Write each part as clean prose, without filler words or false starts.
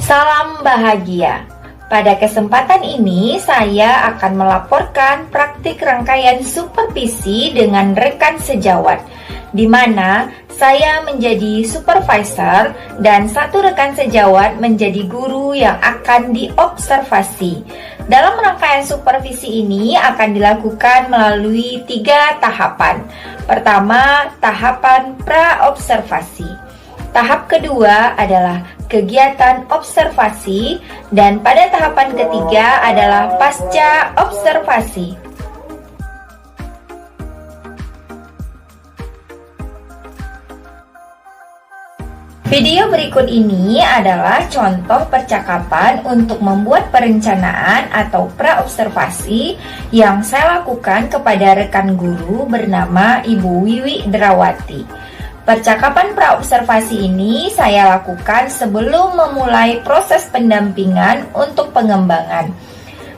Salam bahagia. Pada kesempatan ini saya akan melaporkan praktik rangkaian supervisi dengan rekan sejawat, di mana saya menjadi supervisor dan satu rekan sejawat menjadi guru yang akan diobservasi. Dalam rangkaian supervisi ini akan dilakukan melalui 3 tahapan. Pertama, tahapan pra-observasi. Tahap kedua adalah kegiatan observasi, dan pada tahapan ketiga adalah pasca observasi. Video berikut ini adalah contoh percakapan untuk membuat perencanaan atau pra-observasi yang saya lakukan kepada rekan guru bernama Ibu Wiwi Drawati. Percakapan pra-observasi ini saya lakukan sebelum memulai proses pendampingan untuk pengembangan.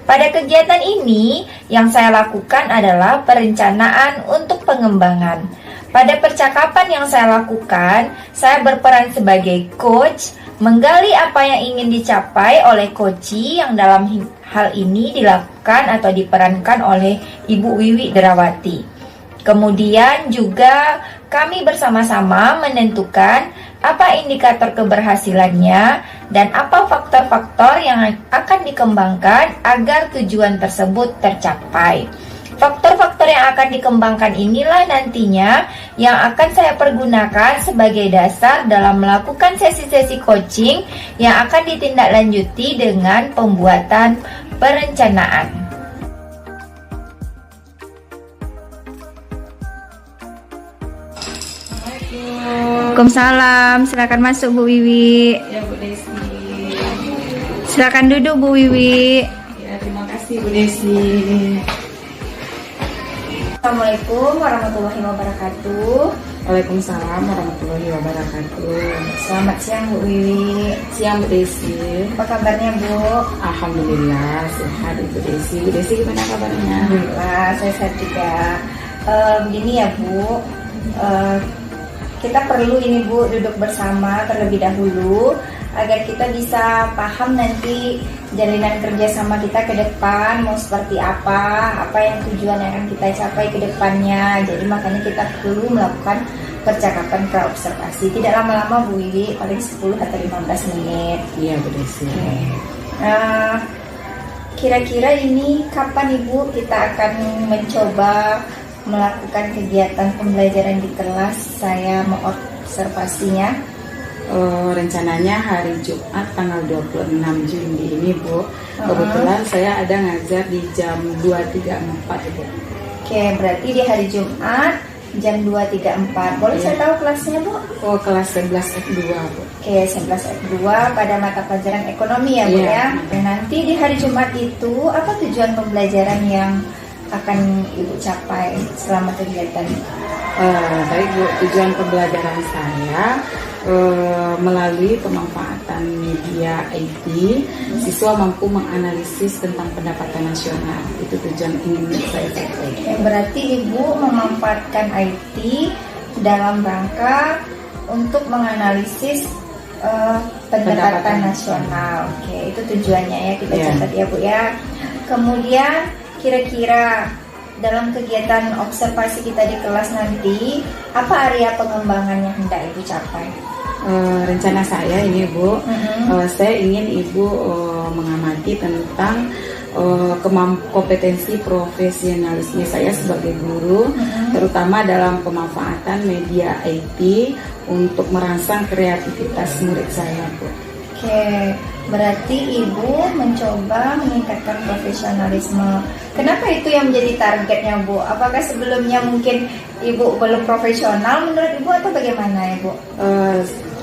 Pada kegiatan ini, yang saya lakukan adalah perencanaan untuk pengembangan. Pada percakapan yang saya lakukan, saya berperan sebagai coach, menggali apa yang ingin dicapai oleh coachee yang dalam hal ini dilakukan atau diperankan oleh Ibu Wiwi Drawati. Kemudian juga kami bersama-sama menentukan apa indikator keberhasilannya dan apa faktor-faktor yang akan dikembangkan agar tujuan tersebut tercapai. Faktor-faktor yang akan dikembangkan inilah nantinya yang akan saya pergunakan sebagai dasar dalam melakukan sesi-sesi coaching yang akan ditindaklanjuti dengan pembuatan perencanaan. Waalaikumsalam, silakan masuk Bu Wiwi. Ya Bu Desi. Silakan duduk Bu Wiwi. Ya terima kasih Bu Desi. Assalamualaikum warahmatullahi wabarakatuh. Waalaikumsalam warahmatullahi wabarakatuh. Selamat siang Bu Wiwi. Siang Bu Desi. Apa kabarnya Bu? Alhamdulillah sehat Bu Desi. Bu Desi gimana kabarnya? Alhamdulillah saya sehat juga. Begini ya Bu, kita perlu ini Bu duduk bersama terlebih dahulu agar kita bisa paham nanti jalinan kerjasama kita ke depan mau seperti apa yang tujuan yang akan kita capai ke depannya. Jadi makanya kita perlu melakukan percakapan pra-observasi. Tidak lama-lama Bu Wiwi, paling 10 atau 15 menit. Iya Bu Desi. Kira-kira ini kapan Ibu kita akan mencoba melakukan kegiatan pembelajaran di kelas? Saya mengobservasinya Rencananya hari Jumat tanggal 26 Juni ini Bu. Kebetulan saya ada ngajar di jam 2.34 Bu. Oke, berarti di hari Jumat jam 2.34. Boleh saya tahu kelasnya Bu? Oh, kelas 11 F2 Bu. Oke, 11 F2 pada mata pelajaran ekonomi ya Bu ya. Dan nanti di hari Jumat itu apa tujuan pembelajaran yang akan Ibu capai selama kegiatan? Baik Bu, tujuan pembelajaran saya melalui pemanfaatan media IT, siswa mampu menganalisis tentang pendapatan nasional. Itu tujuan ingin saya capai. Berarti Ibu memanfaatkan IT dalam rangka untuk menganalisis pendapatan nasional. Oke, itu tujuannya ya, kita catat ya Bu ya. Kemudian kira-kira dalam kegiatan observasi kita di kelas nanti, apa area pengembangan yang hendak Ibu capai? Rencana saya ini Bu, saya ingin Ibu mengamati tentang kompetensi profesionalisme saya sebagai guru, terutama dalam pemanfaatan media IT untuk merangsang kreativitas murid saya Bu. Oke, berarti Ibu mencoba meningkatkan profesionalisme. Kenapa itu yang menjadi targetnya Bu? Apakah sebelumnya mungkin Ibu belum profesional menurut Ibu atau bagaimana ya Bu?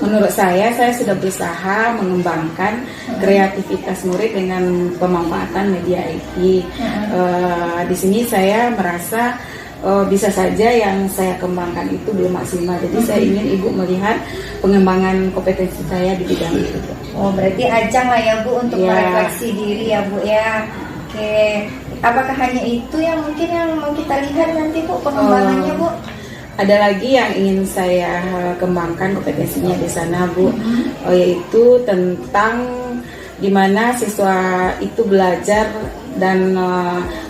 Menurut saya sudah berusaha mengembangkan kreativitas murid dengan pemanfaatan media IT. Di sini saya merasa bisa saja yang saya kembangkan itu belum maksimal. Jadi saya ingin Ibu melihat pengembangan kompetensi saya di bidang itu. Oh, berarti ajang lah ya Bu untuk merefleksi diri ya Bu ya. Oke, apakah hanya itu yang mungkin yang mau kita lihat nanti Bu pengembangannya Bu? Ada lagi yang ingin saya kembangkan kompetensinya di sana, Bu, yaitu tentang di mana siswa itu belajar dan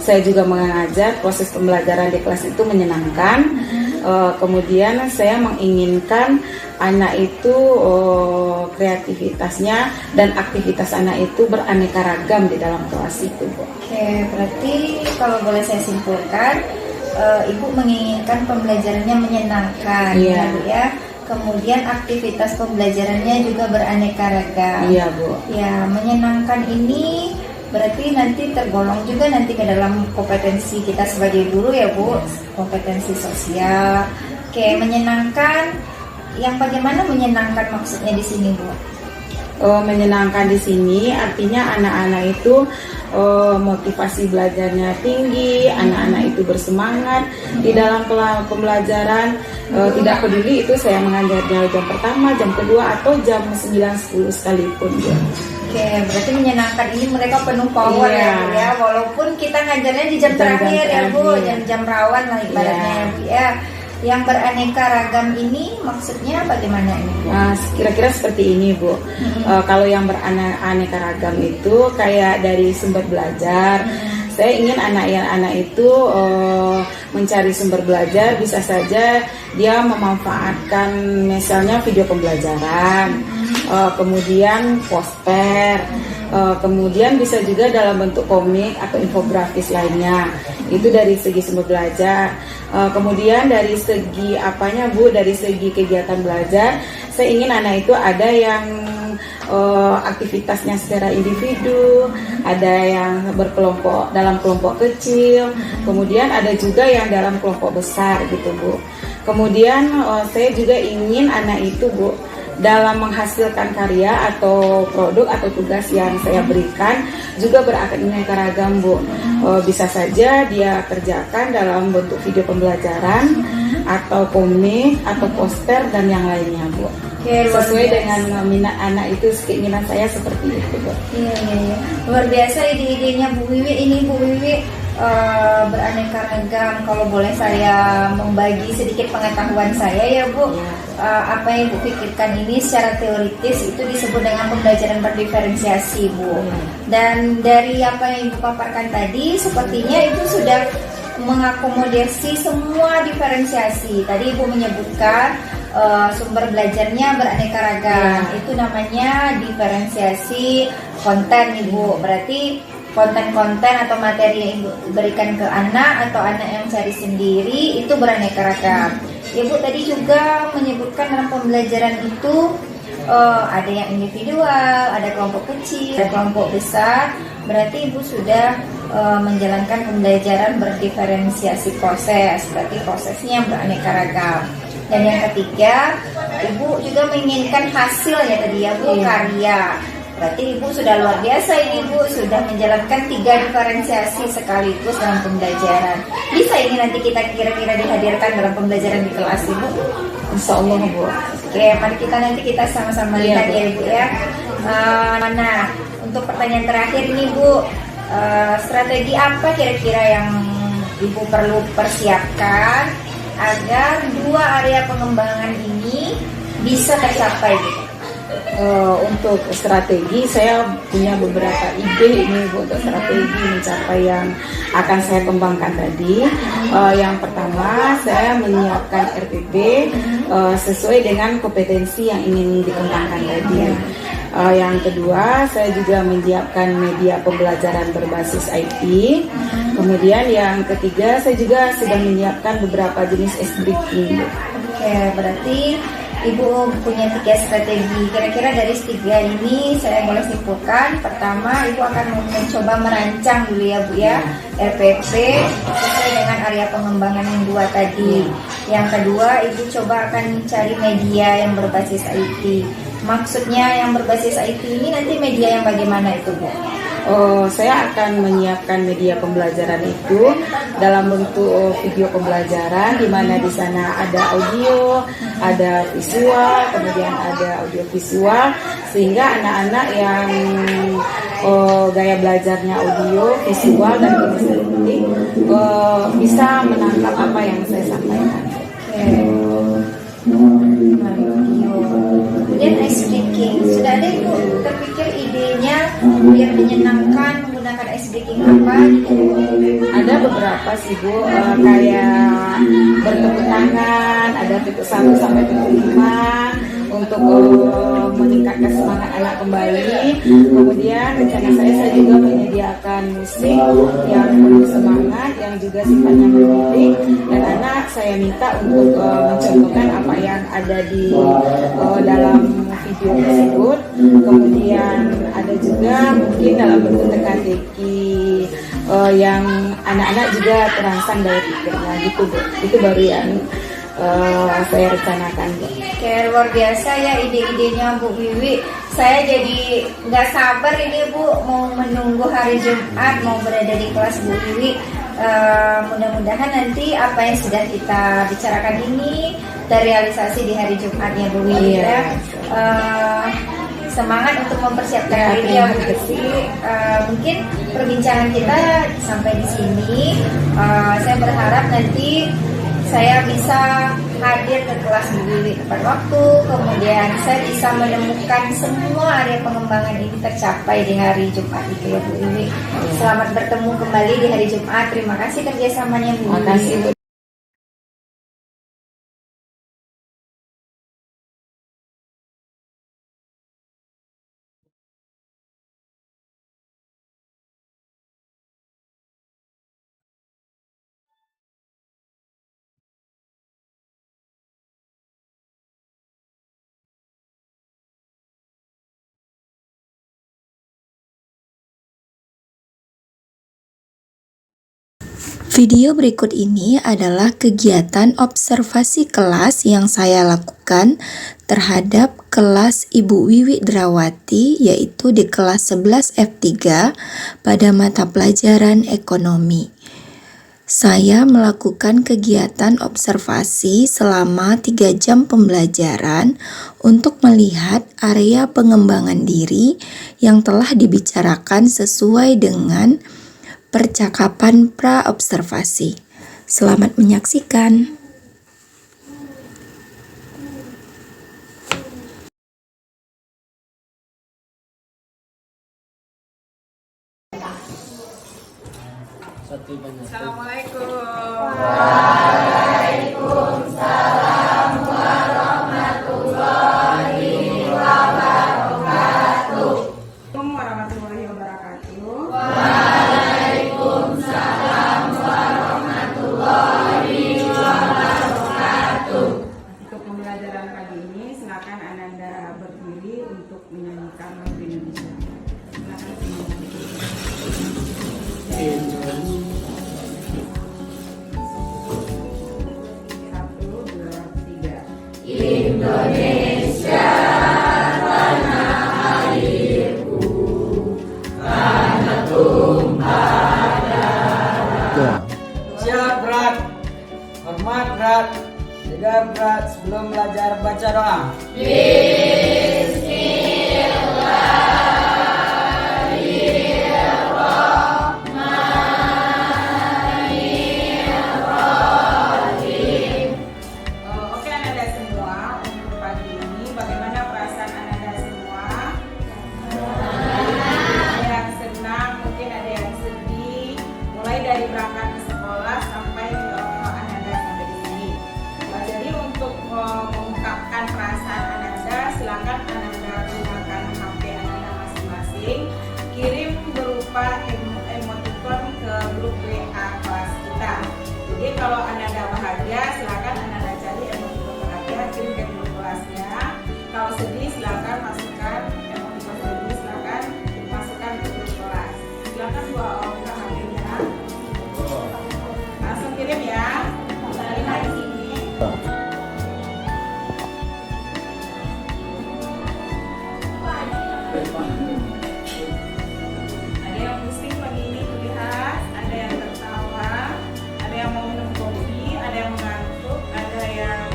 saya juga mengajar, proses pembelajaran di kelas itu menyenangkan. Kemudian saya menginginkan anak itu kreativitasnya dan aktivitas anak itu beraneka ragam di dalam kelas itu, Bu. Oke, berarti kalau boleh saya simpulkan, Ibu menginginkan pembelajarannya menyenangkan, Iya. ya Bu ya. Kemudian aktivitas pembelajarannya juga beraneka ragam. Iya, Bu. Ya, menyenangkan ini berarti nanti tergolong juga nanti ke dalam kompetensi kita sebagai guru ya Bu, kompetensi sosial. Oke, menyenangkan. Yang bagaimana menyenangkan maksudnya di sini, Bu? Menyenangkan di sini artinya anak-anak itu motivasi belajarnya tinggi, anak-anak itu bersemangat di dalam pembelajaran, tidak peduli itu saya mengajarnya jam pertama, jam kedua atau jam 9-10 sekalipun, Bu. Oke, berarti menyenangkan ini mereka penuh power Iya. ya Bu ya. Walaupun kita ngajarnya di jam terakhir ya Bu, jam-jam rawan lah ibaratnya ya Bu ya. Yang beraneka ragam ini maksudnya bagaimana ini Bu? Nah, kira-kira seperti ini, Bu. Kalau yang beraneka ragam itu kayak dari sumber belajar. Saya ingin anak itu mencari sumber belajar, bisa saja dia memanfaatkan misalnya video pembelajaran, kemudian poster, kemudian bisa juga dalam bentuk komik atau infografis lainnya. Itu dari segi sumber belajar. Kemudian dari segi apanya, Bu, dari segi kegiatan belajar, saya ingin anak itu ada yang aktivitasnya secara individu, ada yang berkelompok dalam kelompok kecil, kemudian ada juga yang dalam kelompok besar gitu, Bu. Kemudian saya juga ingin anak itu, Bu, dalam menghasilkan karya atau produk atau tugas yang saya berikan juga beraneka ragam, Bu. Bisa saja dia kerjakan dalam bentuk video pembelajaran atau komik atau poster dan yang lainnya, Bu. Oke, Sesuai dengan minat anak itu, keinginan saya seperti itu, Bu. Iya. Luar biasa ide-idenya Bu Wiwi ini, Bu Wiwi. Beraneka ragam. Kalau boleh saya membagi sedikit pengetahuan saya ya Bu, apa yang Ibu pikirkan ini secara teoritis itu disebut dengan pembelajaran berdiferensiasi, Bu. Dan dari apa yang Ibu paparkan tadi, sepertinya Ibu sudah mengakomodasi semua diferensiasi. Tadi Ibu menyebutkan sumber belajarnya beraneka ragam. Itu namanya diferensiasi konten, Ibu. Berarti konten-konten atau materi yang Ibu berikan ke anak atau anak yang cari sendiri itu beraneka ragam. Ibu tadi juga menyebutkan dalam pembelajaran itu ada yang individual, ada kelompok kecil, ada kelompok besar. Berarti Ibu sudah menjalankan pembelajaran berdiferensiasi proses. Berarti prosesnya beraneka ragam. Dan yang ketiga, Ibu juga menginginkan hasil ya tadi ya Bu, karya. Berarti Ibu sudah luar biasa ini, Bu, sudah menjalankan 3 diferensiasi sekaligus dalam pembelajaran. Bisa ini nanti kita kira-kira dihadirkan dalam pembelajaran di kelas, Ibu? Insya Allah, Bu. Oke, mari kita sama-sama lihat ya, Bu ya. Nah, untuk pertanyaan terakhir ini, Bu, strategi apa kira-kira yang Ibu perlu persiapkan agar 2 area pengembangan ini bisa tercapai, gitu? Untuk strategi saya punya beberapa ide ini, Bu, untuk strategi mencapai yang akan saya kembangkan tadi. Yang pertama, saya menyiapkan RPP sesuai dengan kompetensi yang ingin dikembangkan tadi. Yang kedua, saya juga menyiapkan media pembelajaran berbasis IT. Kemudian yang ketiga, saya juga sedang menyiapkan beberapa jenis S-Breaking. Oke, berarti Ibu punya 3 strategi. Kira-kira dari 3 ini saya boleh simpulkan. Pertama, Ibu akan mencoba merancang dulu ya Bu ya, RPP sesuai dengan area pengembangan yang 2 tadi. Yang kedua, Ibu coba akan cari media yang berbasis IT. Maksudnya yang berbasis IT ini nanti media yang bagaimana itu, Bu? Saya akan menyiapkan media pembelajaran itu dalam bentuk video pembelajaran, di mana di sana ada audio, ada visual, kemudian ada audio visual, sehingga anak-anak yang gaya belajarnya audio, visual dan kinesthetik bisa menangkap apa yang saya sampaikan. Kemudian ice breaking, sudah ada Ibu terpikir idenya biar menyenangkan menggunakan ice breaking apa? Ada beberapa sih Bu, kayak bertepuk tangan, ada titik 1 sampai titik 5 untuk meningkatkan semangat anak kembali. Kemudian rencana saya juga menyediakan musik yang penuh semangat, yang juga sifatnya mendidik, dan anak saya minta untuk mencontohkan apa yang ada di dalam video tersebut. Kemudian ada juga mungkin dalam bentuk teka-teki yang anak-anak juga terangsang dari pikirnya gitu Bu. Itu baru yang saya rencanakan Bu. Oke, luar biasa ya ide-idenya Bu Wiwi. Saya jadi nggak sabar ini Bu, mau menunggu hari Jumat, mau berada di kelas Bu Wiwi. Mudah-mudahan nanti apa yang sudah kita bicarakan ini terrealisasi di hari Jumatnya Bu Wiwi ya. Semangat untuk mempersiapkan diri ya Bu Wiwi. Mungkin perbincangan kita sampai di sini. Saya berharap nanti saya bisa hadir ke kelas Bu Wiwi tepat waktu, kemudian saya bisa menemukan semua area pengembangan ini tercapai di hari Jumat itu ya Bu Wiwi. Selamat bertemu kembali di hari Jumat. Terima kasih kerjasamanya Bu Wiwi. Terima kasih Bu. Video berikut ini adalah kegiatan observasi kelas yang saya lakukan terhadap kelas Ibu Wiwi Drawati, yaitu di kelas 11 F3 pada mata pelajaran ekonomi. Saya melakukan kegiatan observasi selama 3 jam pembelajaran untuk melihat area pengembangan diri yang telah dibicarakan sesuai dengan percakapan pra-observasi. Selamat menyaksikan. Assalamualaikum. Assalamualaikum warahmatullahi wabarakatuh. Untuk pembelajaran pagi ini, silakan Ananda berdiri untuk menyanyikan lagu Indonesia. Silakan satu, dua, tiga. Siap berat, hormat berat, jaga berat sebelum belajar baca doa. Oke Ananda semua, untuk pagi ini bagaimana perasaan Ananda semua? Ada yang senang, mungkin ada yang sedih. Mulai dari berangkat ke sekolah sampai Ananda sampai di sini. Jadi untuk mengungkapkan perasaan Ananda, silakan Ananda gunakan HP Ananda masing-masing. Kirim berupa emoticon ke grup WA kelas kita. Jadi kalau Ananda bahagia, silakan Ananda cari emoticon bahagia, kirim ke grup kelasnya. Kalau sedih, silakan masukkan emoticon sedih, silakan masukkan ke grup kelas. Silakan buka HP-nya, langsung kirim ya. Lihat di sini. Ada yang pusing pagi ini terlihat, ada yang tertawa, ada yang mau minum kopi, ada yang mengantuk, ada yang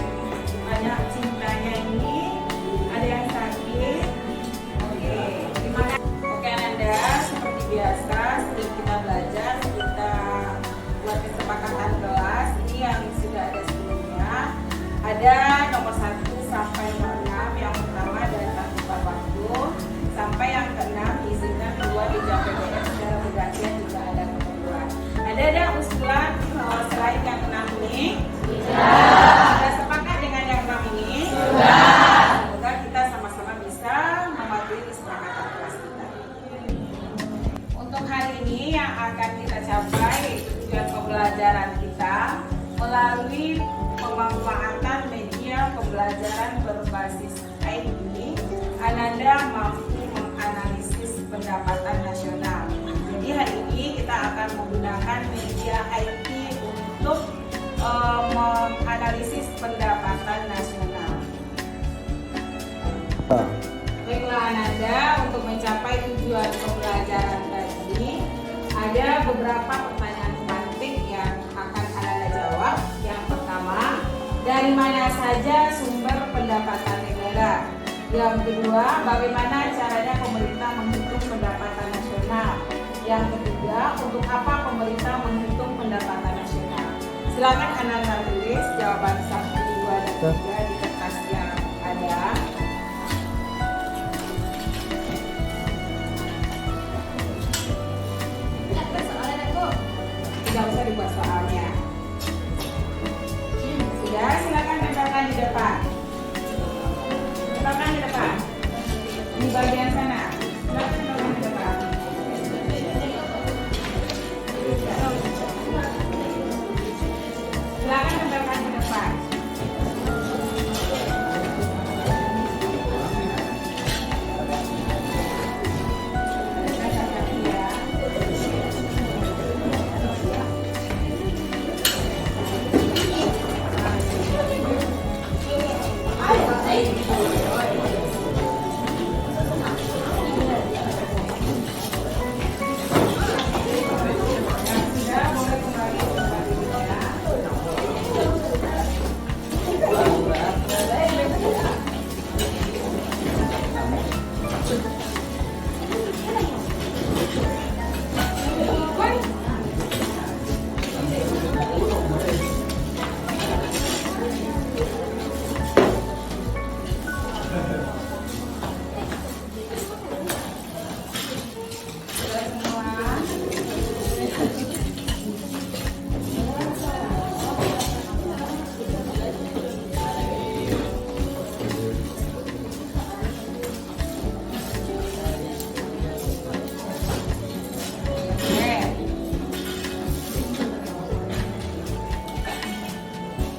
banyak cintanya ini, ada yang sakit. Oke, gimana? Oke Ananda, seperti biasa sebelum kita belajar, kita buat kesepakatan kelas ini yang sudah ada sebelumnya. akan kita capai tujuan pembelajaran kita melalui pemanfaatan media pembelajaran berbasis IT. Ananda mampu menganalisis pendapatan nasional. Jadi hari ini kita akan menggunakan media IT untuk menganalisis pendapatan nasional. Baiklah Ananda, untuk mencapai tujuan pembelajaran tadi, ada beberapa pertanyaan pemantik yang akan Ananda jawab. Yang pertama, dari mana saja sumber pendapatan negara? Yang kedua, bagaimana caranya pemerintah menghitung pendapatan nasional? Yang ketiga, untuk apa pemerintah menghitung pendapatan nasional? Silakan Ananda tulis jawaban 1, 2, dan 3 di kertas yang ada. Tidak usah dibuat soalnya. Sudah, silakan tempelkan di depan. Tempelkan di depan. Di bagian sana. Silakan tempelkan di depan. Silakan tempelkan di depan.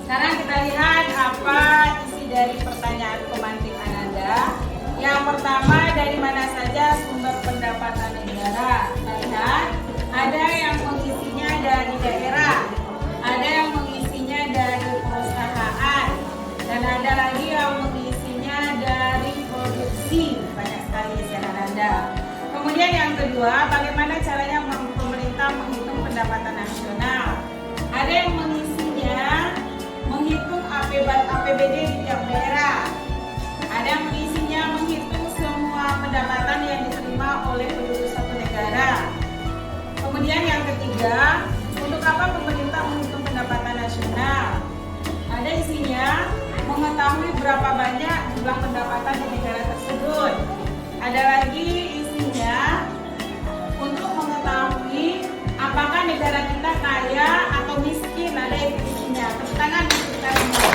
Sekarang kita lihat apa isi dari pertanyaan pemantik Ananda. Yang pertama, dari mana saja sumber pendapatan negara? Kita lihat, ada yang mengisinya dari daerah, ada yang mengisinya dari perusahaan, dan ada lagi yang mengisinya dari produksi. Banyak sekali isian Ananda. Kemudian yang kedua, bagaimana caranya pemerintah menghitung pendapatan nasional? Ada yang mengisinya menghitung APBD di tiap daerah. Ada yang mengisinya menghitung semua pendapatan yang diterima oleh penduduk satu negara. Kemudian yang ketiga, untuk apa pemerintah menghitung pendapatan nasional? Ada isinya mengetahui berapa banyak jumlah pendapatan di negara tersebut. Ada lagi isinya untuk mengetahui apakah negara kita kaya atau miskin. Ada isinya. Tepuk tangan untuk kita semua.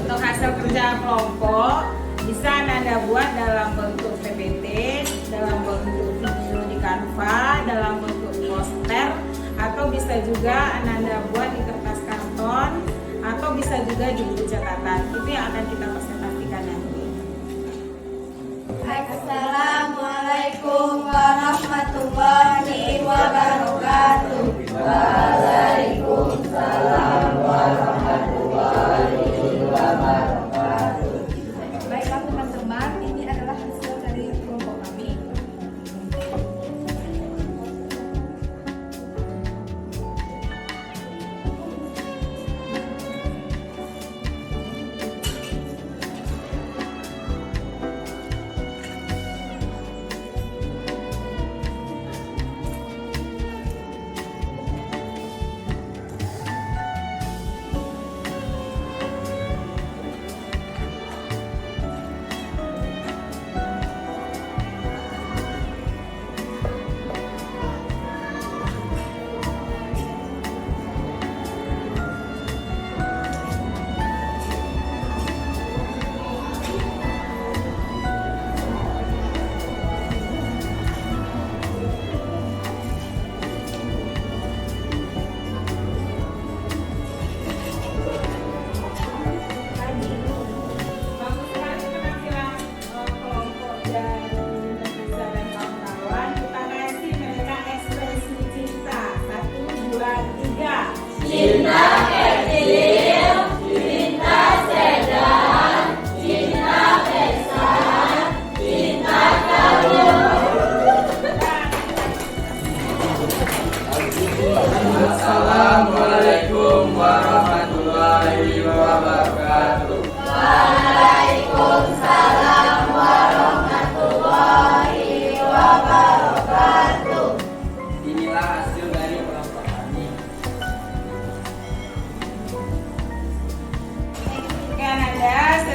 Untuk hasil kerja kelompok bisa Anda buat dalam bentuk PPT, dalam bentuk video di Canva, dalam bentuk poster, atau bisa juga Anda buat di kertas karton, atau bisa juga di buku catatan. Itu yang akan kita presentasikan nanti. Assalamualaikum warahmatullahi wabarakatuh. Waalaikumsalam warahmatullahi wabarakatuh. Baiklah teman-teman, ini adalah hasil dari kelompok kami.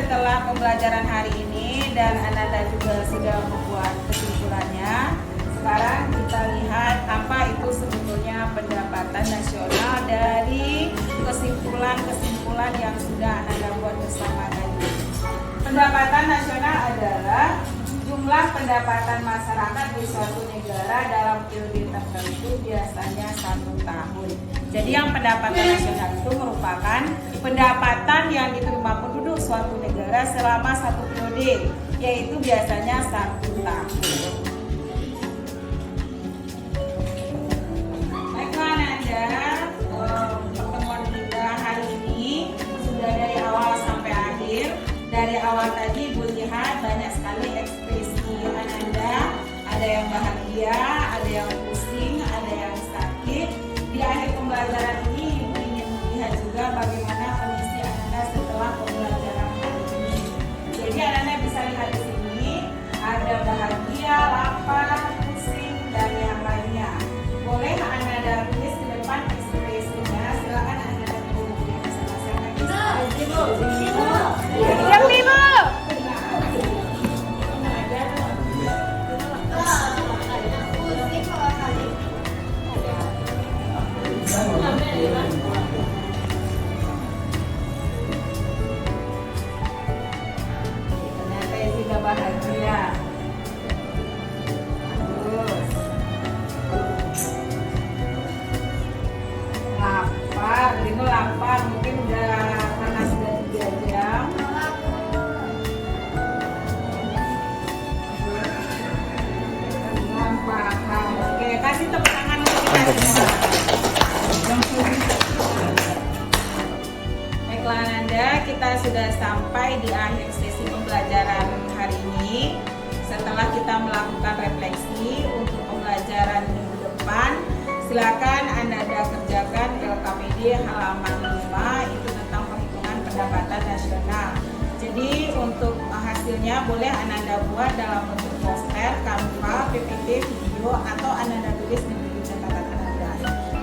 setelah pembelajaran hari ini dan Ananda juga sudah membuat kesimpulannya, sekarang kita lihat apa itu sebetulnya pendapatan nasional dari kesimpulan-kesimpulan yang sudah Ananda buat bersama tadi. Pendapatan nasional adalah jumlah pendapatan masyarakat di suatu negara dalam periode tertentu, biasanya 1 tahun. Jadi yang pendapatan nasional itu merupakan pendapatan yang diterima penduduk suatu negara selama 1 periode, yaitu biasanya 1 tahun. Baiklah Nanda, pertemuan kita hari ini sudah dari awal sampai akhir. Dari awal tadi Ibu lihat banyak sekali ekspresi Ananda, ada yang bahagia, ada yang pusing, ada yang sakit. Di akhir pembelajaran ini Ibu ingin melihat juga bagaimana kondisi Ananda setelah pembelajaran hari ini. Jadi Ananda bisa lihat di sini ada bahagia, lapar, pusing, dan yang lainnya. Boleh Ananda tulis di depan ekspresinya. Silakan Ananda tulis bersama-sama. Yang lima. Ternyata juga bahagia. Terus lapar, Rino lapar, mungkin udah karena sudah 3 jam. Paham. Oke, kasih tepuk tangan untuk kita semua. Baiklah Ananda, kita sudah sampai di akhir sesi pembelajaran hari ini. Setelah kita melakukan refleksi untuk pembelajaran minggu depan, silakan Ananda kerjakan LKPD halaman 5, itu tentang perhitungan pendapatan nasional. Jadi untuk hasilnya boleh Ananda buat dalam bentuk poster, Canva, PPT, video, atau Ananda tulis di buku catatan Ananda.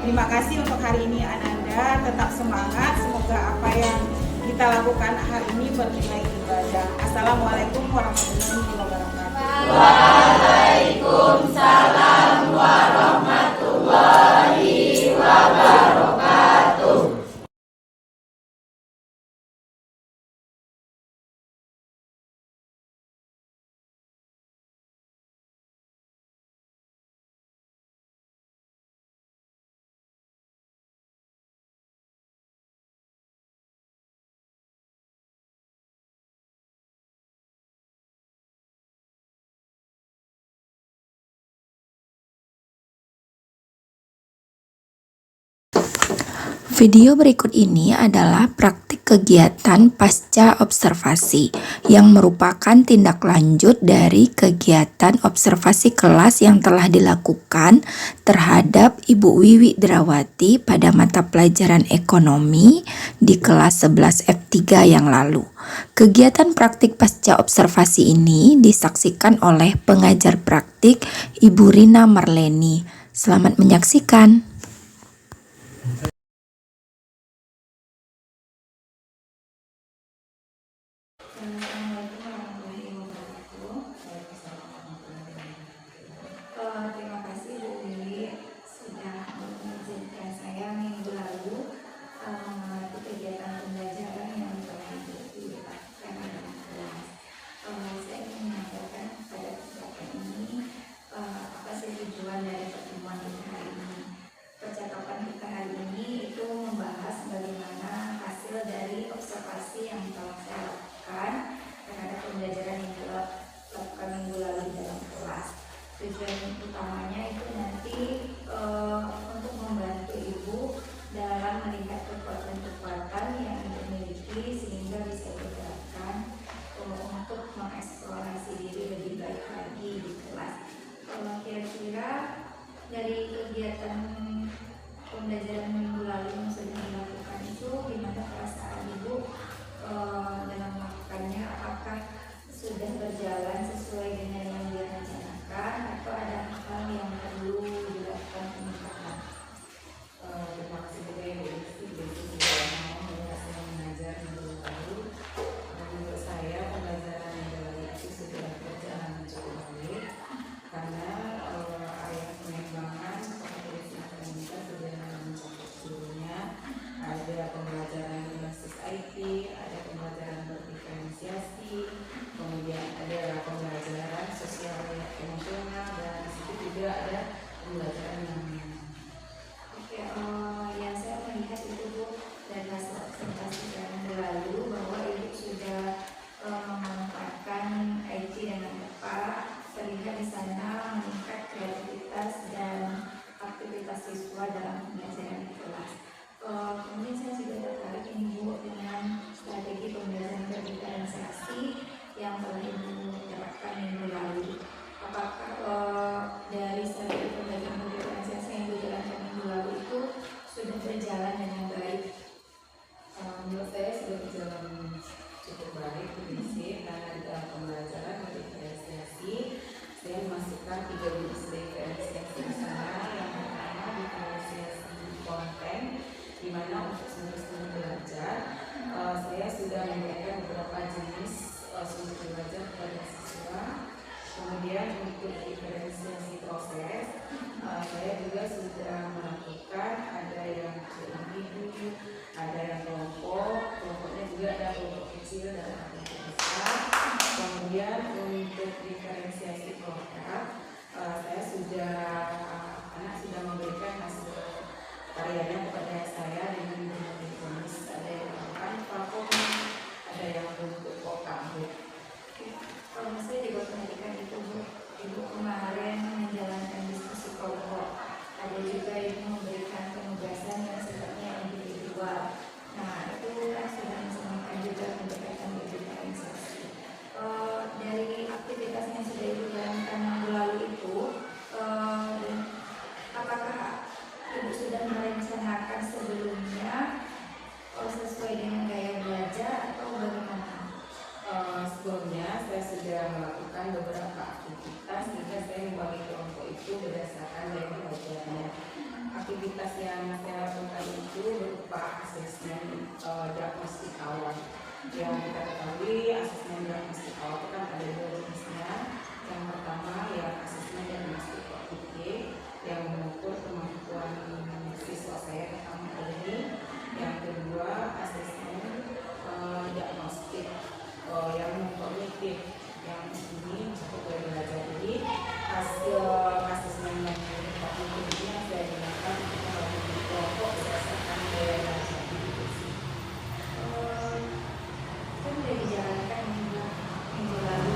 Terima kasih untuk hari ini Ananda, tetap semangat, semoga apa yang kita lakukan hari ini bernilai ibadah. Assalamualaikum warahmatullahi wabarakatuh. Waalaikumsalam warahmatullahi wabarakatuh. Video berikut ini adalah praktik kegiatan pasca observasi yang merupakan tindak lanjut dari kegiatan observasi kelas yang telah dilakukan terhadap Ibu Wiwi Drawati pada mata pelajaran ekonomi di kelas 11 F3 yang lalu. Kegiatan praktik pasca observasi ini disaksikan oleh pengajar praktik Ibu Rina Marleni. Selamat menyaksikan. Terima kasih Bu Wiwi sudah mengizinkan saya minggu lalu di kegiatan pembelajaran yang telah dilakukan dalam kelas. Saya ingin menyampaikan pada kesempatan ini apa sih tujuan dari pertemuan kita hari ini. Percakapan kita hari ini kecil dan hati besar. Kemudian untuk diferensiasi produk, saya sudah memberikan hasil karyanya kepada saya dengan berbagai jenis, ada yang menggunakan platform, ada yang bentuk kotak. Kalau saya juga perhatikan itu Bu, Ibu kemarin menjalankan diskusi kelompok, ada juga Ibu memberikan penugasan yang sifatnya individual. Nah itu kan sudah disamakan juga pendekatan diferensiasi. Dari aktivitas yang sudah Ibu jalankan minggu lalu itu, apakah Ibu sudah merencanakan sebelumnya sesuai dengan gaya belajar atau bagaimana? Sebelumnya saya sudah melakukan beberapa aktivitas sehingga saya membagi kelompok itu berdasarkan gaya belajarnya. Aktivitas yang saya lakukan itu berupa asesmen diagnostik awal. Yang kita ketahui asesmen diagnostik awal itu kan ada dua jenisnya. Yang pertama ya asesmen diagnostik OTG yang mengukur kemampuan siswa saya tentang ini. Yang kedua asesmen diagnostik yang kognitif, yang ini cukup belajar. Jadi hasil asesmen yang kognitif ini yang saya gunakan untuk membagi kelompok berdasarkan gaya belajar. Kan sudah dijalankan minggu lalu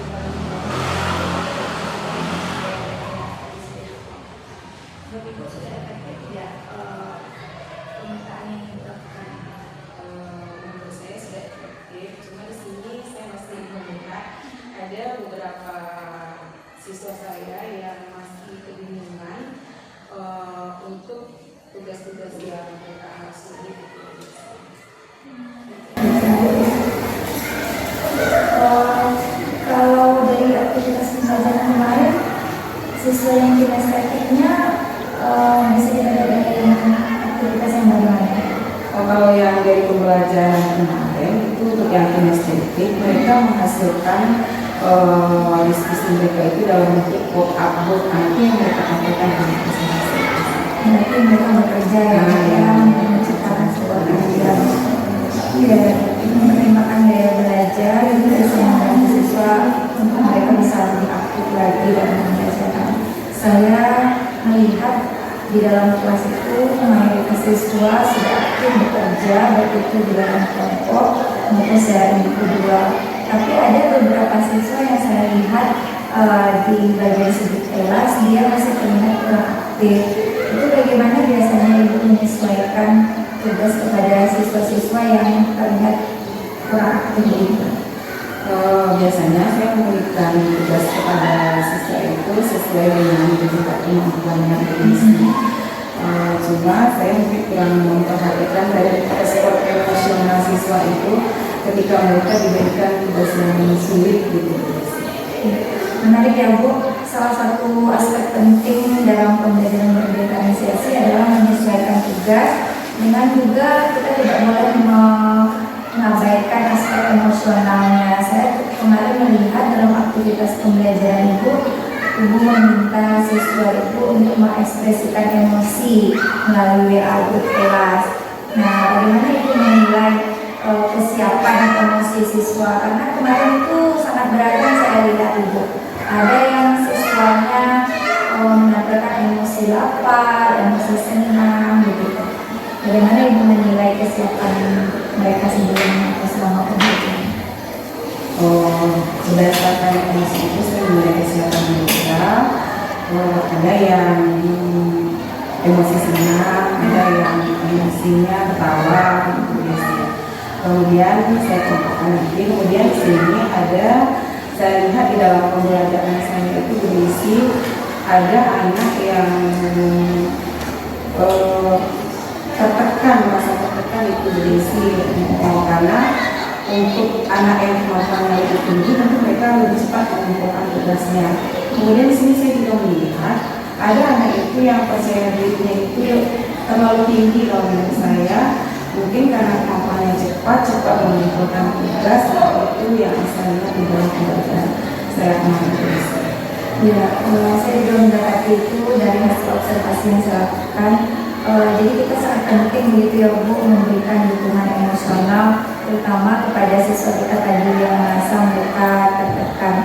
Ibu sudah efektif tidak pemetaan yang dilakukan? Menurut saya sudah efektif, cuma di sini saya masih melihat ada beberapa siswa saya yang masih kebingungan untuk tugas-tugas yang mereka harus ikuti. Kalau dari aktivitas pembelajaran kemarin, siswa yang kinestetiknya bisa kita dari aktivitas yang bagaimana? Kalau yang dari pembelajaran kemarin itu untuk yang kinestetik, mereka menghasilkan diskusi mereka itu dalam bentuk work nanti yang mereka sampaikan di masing-masing. Nanti mereka bekerja yang menciptakan sebuah karya. Iya, menerimakan gaya belajar itu bisa membantu siswa untuk mereka bisa lebih aktif lagi dalam pembelajaran. Saya melihat di dalam kelas itu mayoritas siswa sudah aktif bekerja, baik itu di dalam kelompok maupun secara individual. Tapi ada beberapa siswa yang saya lihat di bagian sudut kelas dia masih terlihat kurang aktif. Itu bagaimana biasanya Ibu menyesuaikan tugas kepada siswa-siswa yang terlihat kurang aktif itu? Biasanya saya memberikan tugas kepada siswa itu sesuai dengan tingkat kemampuannya di sini. Cuma saya mungkin kurang memperhatikan dari aspek emosional siswa itu ketika mereka diberikan tugas yang sulit gitu. Menarik ya Bu, salah satu aspek penting dalam pembelajaran berdiferensiasi adalah menyesuaikan tugas dengan juga kita tidak boleh mengabaikan aspek emosionalnya. Saya kemarin melihat dalam aktivitas pembelajaran Ibu meminta siswa Ibu untuk mengekspresikan emosi melalui WA grup kelas. Nah, bagaimana Ibu menilai kesiapan emosi siswa? Karena kemarin itu sangat beragam saya lihat Ibu. Ada yang siswanya menampilkan emosi lapar, emosi senang, begitu. Bagaimana Ibu menilai kesiapan mereka sebelumnya atau selama pembelajaran? Berdasarkan emosi itu saya menilai kesiapan mereka. Ada yang emosi senang, ada yang emosinya ketawa, kemudian saya contohkan nanti. Kemudian di sini ada, saya lihat di dalam pembelajaran saya itu berisi ada anak yang tertekan, merasa tertekan itu berisi karena untuk anak yang kemampuannya lebih tinggi tentu mereka lebih cepat mengumpulkan tugasnya. Kemudian di sini saya juga melihat ada anak itu yang percaya dirinya itu terlalu tinggi kalau menurut saya, mungkin karena kemampuannya cepat mengumpulkan tugas itu yang saya lihat di dalam pembelajaran saya kemarin. Ya, saya juga mendapati itu dari hasil observasi yang saya lakukan. Jadi kita sangat penting begitu ya Bu memberikan dukungan emosional terutama kepada siswa kita tadi yang merasa mereka tertekan.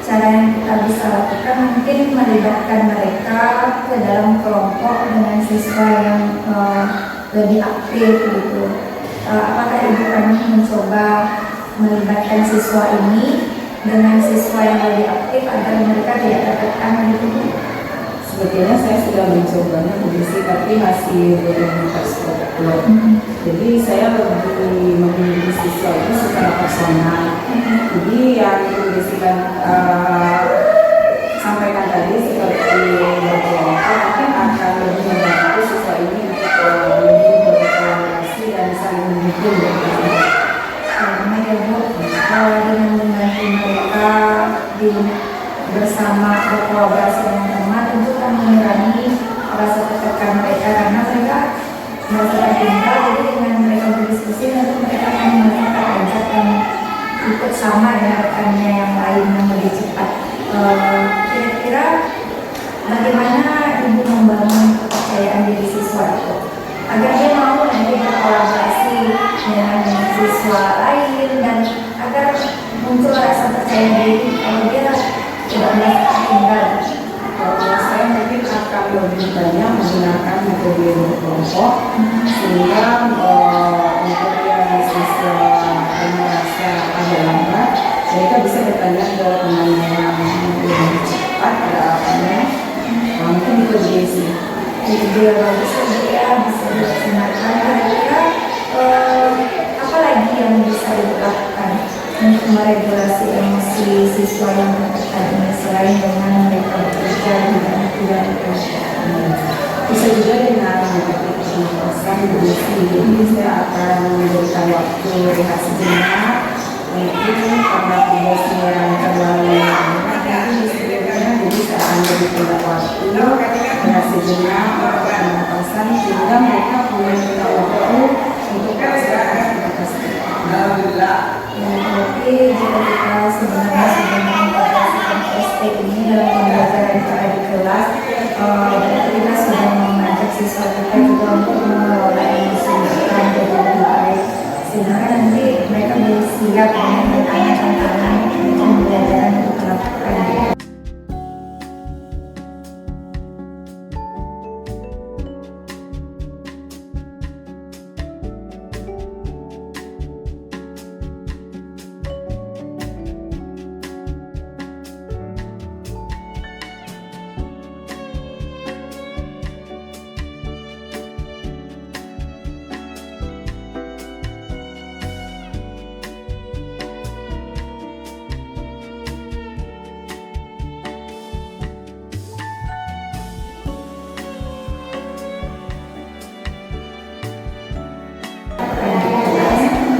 Cara yang kita bisa lakukan mungkin melibatkan mereka ke dalam kelompok dengan siswa yang lebih aktif gitu. Apakah Ibu pernah mencoba melibatkan siswa ini dengan siswa yang lebih aktif agar mereka tidak tertekan gitu? Sebetulnya saya sudah mencobanya kondisi tapi masih belum terstruktur. Jadi saya lebih memilih siswa itu secara personal. Jadi yang diberikan sampaikan tadi seperti berkelompok mungkin akan lebih membantu siswa ini untuk lebih berkolaborasi dan saling mendukung. Karena ya Bu, dengan membantu mereka bersama berkolaborasi dengan teman tentu akan mengurangi rasa tertekan mereka karena mereka merasa tertinggal. Jadi dengan mereka berdiskusi tentu mereka akan merasa terajak dan ikut sama ya rekannya yang lain yang lebih cepat. Kira-kira bagaimana Ibu membangun kepercayaan diri siswa itu agar dia mau nanti berkolaborasi dengan siswa lain dan agar muncul rasa percaya diri kalau dia tidak merasa tertinggal? Saya mungkin akan lebih banyak menggunakan metode berkelompok sehingga untuk yang siswa yang merasa agak lambat mereka bisa bertanya ke temannya yang lebih cepat ada apanya. Mungkin itu dia sih. Dia bagus dia bisa dilaksanakan. Kira-kira apa lagi yang bisa dilakukan untuk meregulasi emosi siswa yang tertekan ini selain dengan mereka bekerja dengan tidak Bisa juga dengan pesan berisi. Jadi saya akan memberikan waktu rehat sejenak. Mungkin karena tugasnya yang terlalu jadi saya akan berikan waktu rehat sejenak untuk penapasan sehingga mereka punya waktu untuk beristirahat. Berarti jika kita sebenarnya sudah mengintegrasikan ST ini dalam pembelajaran kita di kelas, berarti kita sudah mengajak siswa kita juga untuk mengelola emosi mereka menjadi lebih baik sehingga nanti mereka bersiap dengan tantangan pembelajaran yang kita lakukan.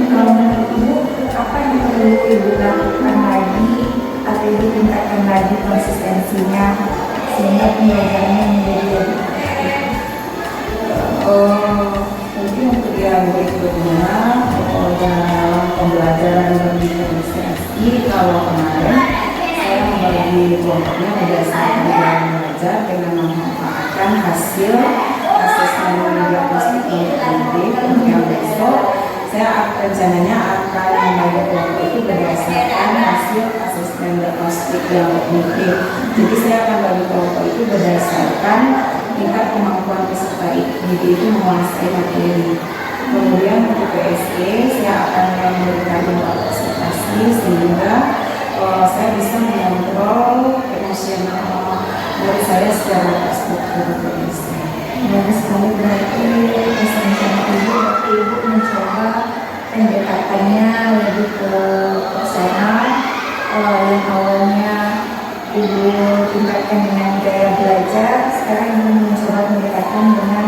Kalau menurut Ibu, apa yang perlu Ibu lakukan lagi atau Ibu tingkatkan lagi konsistensinya sehingga pembelajarannya menjadi lebih efektif? Mungkin untuk yang berikutnya dalam pembelajaran berinisiasi, kalau kemarin saya membagi kelompoknya berdasarkan jalan belajar dengan memanfaatkan hasil asesmen diagnostik IID. Yang besok saya rencananya akan membagi kelompok itu berdasarkan hasil asesmen diagnostik yang kognitif. Jadi saya akan bagi kelompok itu berdasarkan tingkat kemampuan peserta didik itu menguasai materi. Kemudian untuk PSE saya akan memberikan beberapa presentasi sehingga saya bisa mengontrol emosional murid saya secara terstruktur PSE. Bagus sekali, berarti rencana Ibu mencoba pendekatannya lebih ke personal. Yang awalnya Ibu tingkatkan dengan gaya belajar, sekarang Ibu mencoba pendekatan dengan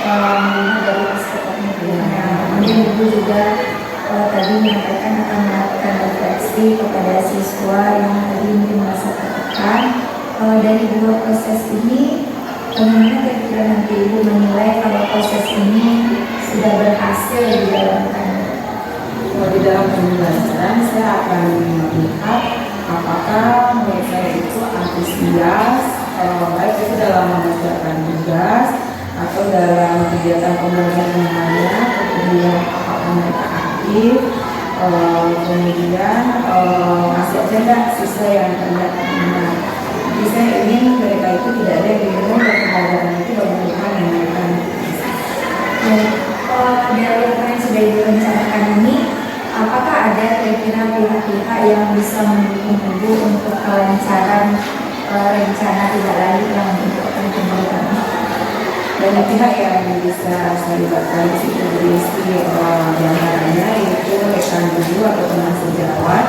melihat dari aspek kognitifnya. Kemudian Ibu juga tadi menyampaikan akan melakukan refleksi kepada siswa yang tadi mungkin merasa tertekan. Dari dua proses ini, bagaimana kira-kira nanti Ibu menilai kalau proses ini sudah berhasil dijalankan? Di dalam pembelajaran saya akan melihat apakah murid saya itu antusias baik itu dalam mengerjakan tugas atau dalam kegiatan pembelajaran yang lainnya, kemudian apakah mereka aktif, kemudian masih ada nggak siswa yang terlihat minat. Jadi saya ingin mereka itu tidak ada yang bingung dan pembelajaran itu bagaimana yang mereka. Dari apa yang sudah direncanakan ini, apakah ada kira-kira pihak-pihak yang bisa mendukung Ibu untuk kelancaran rencana tidak lanjut yang untuk akan kembangkan? Banyak pihak yang bisa saya libatkan di situ, diantaranya yaitu rekan guru atau teman sejawat,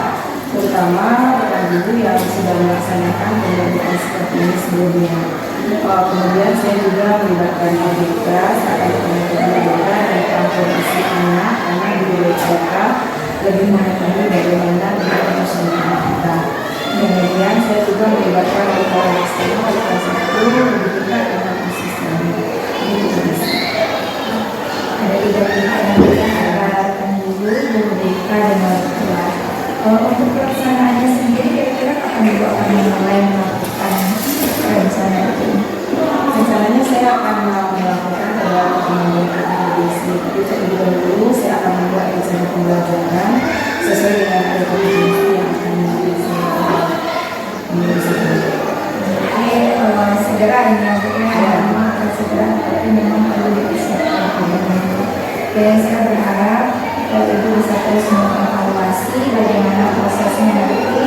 terutama rekan guru yang sudah melaksanakan pembelajaran seperti ini sebelumnya. Kemudian saya juga melibatkan OJK atau teman-teman tentang kondisi anak, karena di OJK lebih mengetahui bagaimana dengan emosional kita. Kemudian saya juga melibatkan orang eksternal di kelas 1 lebih dekat dengan asistennya. Ada 3 pihak yang diharapkan dulu, BK dan orang tua. Untuk pelaksanaannya sendiri, kira-kira kapan Ibu akan mulai melakukan rencana itu? Rencananya saya akan melakukan pada pertemuan di sini. Terlebih dahulu saya akan membuat rencana pembelajaran sesuai dengan rekomendasi yang akan Segera ini memang segera, tapi memang perlu dipersiapkan. Dan saya berharap Ibu bisa terus mengevaluasi bagaimana prosesnya nanti,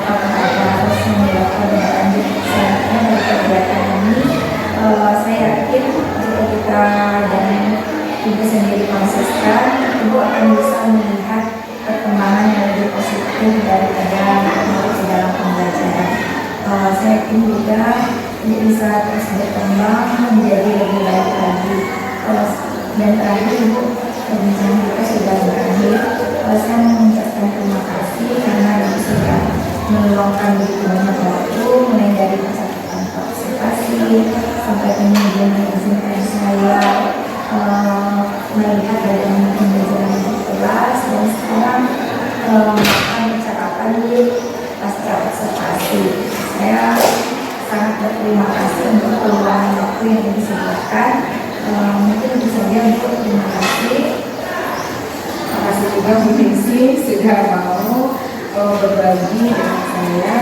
apakah harus membuatkan lanjut selanjutnya dari kegiatan ini. Saya yakin jika kita dan Ibu sendiri konsisten, Ibu akan bisa melihat perkembangan yang lebih positif daripada di dalam pembelajaran. Saya yakin juga Ibu bisa terus berkembang menjadi lebih baik lagi. Dan terakhir Ibu, perbincangan kita sudah berakhir. Saya mengucapkan terima kasih karena Ibu sudah meluangkan begitu banyak waktu, mulai dari pencatatan observasi sampai kemudian mengizinkan saya melihat bagaimana pembelajaran di kelas, dan sekarang melakukan percakapan di pasca observasi. Saya sangat berterima kasih untuk peluang waktu yang disediakan. Mungkin itu saja untuk terima kasih. Terima kasih juga Bu Ningsih sudah mau berbagi dengan saya